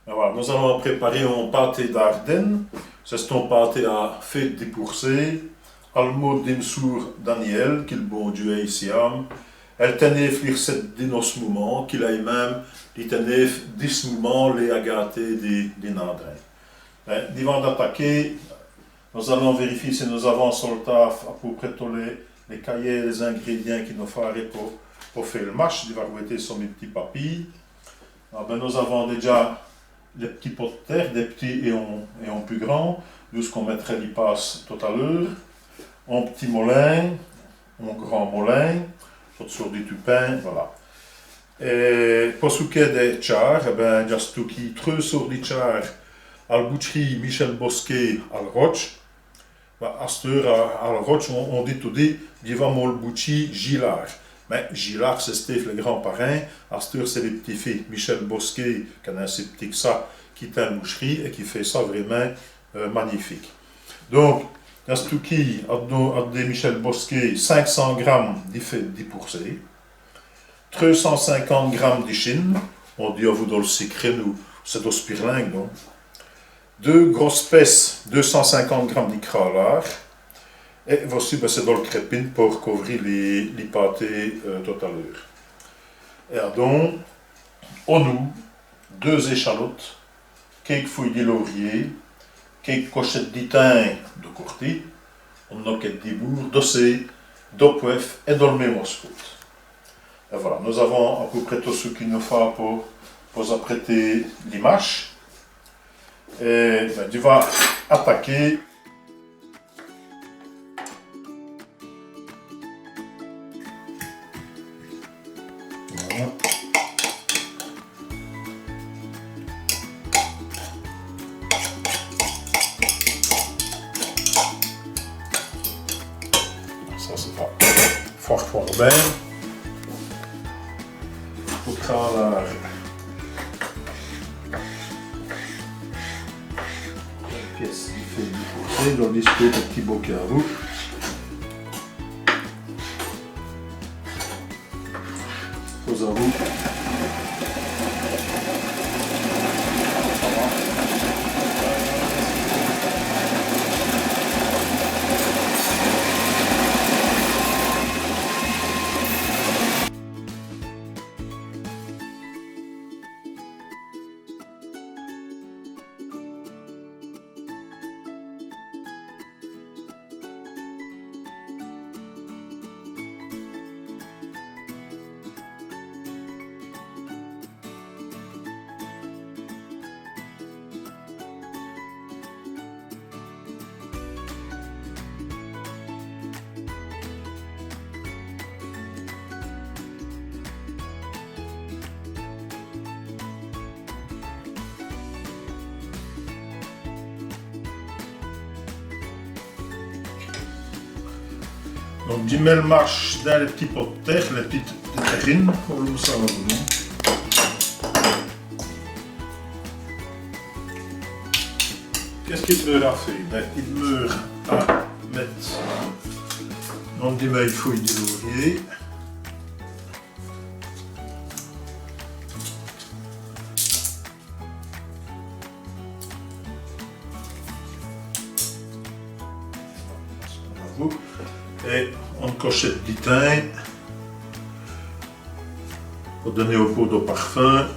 Voilà, nous allons préparer un pâté d'Ardennes. C'est un pâté à fait dépourser. Al mot d'Imsour Daniel, qu'il bon Dieu ici. Elle tenait cette dinos moment, qu'il a même, il tenait 10 moments les agatés des nadrins. Avant d'attaquer, nous allons vérifier si nous avons sur le taf à peu près tous les cahiers, les ingrédients qu'il nous faudrait pour faire le match. Il va mettre sur mes petits papiers. Nous avons déjà les petits pots de terre, des petits et en plus grands, d'où ce qu'on mettrait les passes tout à l'heure. Un petit moulin, un grand moulin, tout sur du pain, voilà. Et pour ce qui est des chars, juste tout qui treut sur les chars, à la boucherie Michel Bosquet à la Roche. À cette heure, à la Roche, on dit tout dit, il va mon bouchi Gillard. Mais Gillard, c'est Steve, le grand parrain. À cette heure, c'est les petits filles. Michel Bosquet, qui est assez petit que ça, qui est une boucherie et qui fait ça vraiment magnifique. Donc, il ce qui a des Michel Bosquet, 500 grammes d'épourcé, 350 grammes de chine, on dit à vous dans le secret, nous, c'est au spirling, non? 2 grosses pesses, 250 grammes de cralard, et voici, c'est dans le crépine pour couvrir les pâtés tout à l'heure. Et donc, on nous, 2 échalotes, quelques feuilles de laurier, quelques cochettes d'ithyn de courtis, on a quelques bourres, d'ossé, d'opoef et d'olmé moscout. Et voilà, nous avons à peu près tout ce qu'il nous faut pour apprêter l'image. Et tu vas attaquer. Voilà. Ça c'est pas fort bien. Pour cralard. Pièce qui fait du dans l'esprit de petit bouquet à vous. Aux à vous. Donc, je mets le marche dans les petits pots de terre, les petites terrines, pour le savoir. Qu'est-ce qu'il meurt à faire? Il meurt à mettre dans des mailles feuilles de laurier. Et une cochette d'ithyn pour donner au pot de parfum.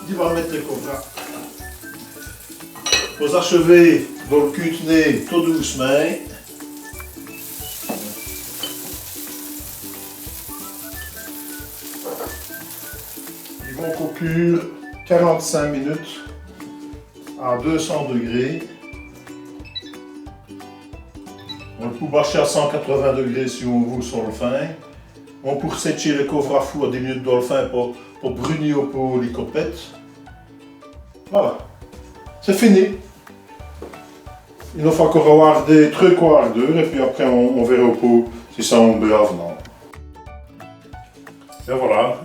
Tu vas mettre comme ça. Vous achevez dans le cutenet tout doucement. Ils vont cuire 45 minutes à 200 degrés. On peut bâcher à 180 degrés si on veut sur le fin. On peut sécher le coffre à four à 10 minutes dans le fin pour brunir pour les copettes. Voilà. C'est fini. Il nous faut encore avoir des trucs ou ardeurs et puis après on verra au pot si ça en brave non. Et voilà.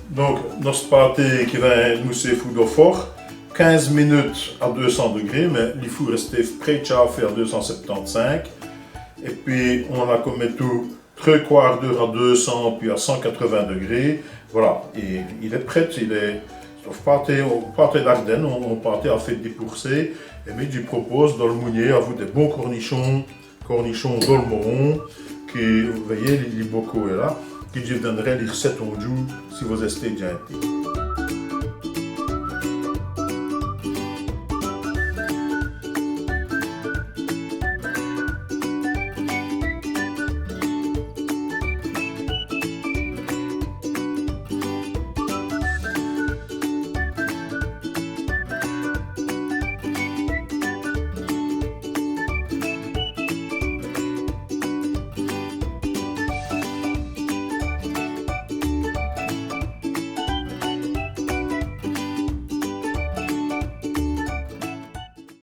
Donc notre pâté qui va mousser foudre fort. 15 minutes à 200 degrés, mais il faut rester prêt à faire 275. Et puis on a comme tout 3/4 d'heure à 200 puis à 180 degrés. Voilà, et il est prêt, il est pâté d'Ardenne, on pâté à fait dépourcé. Et mais je propose dans le mounier à vous des bons cornichons d'Olmeron, qui, vous voyez, les bocaux est là, qui je donnerai les recettes en joue si vous restez déjà été.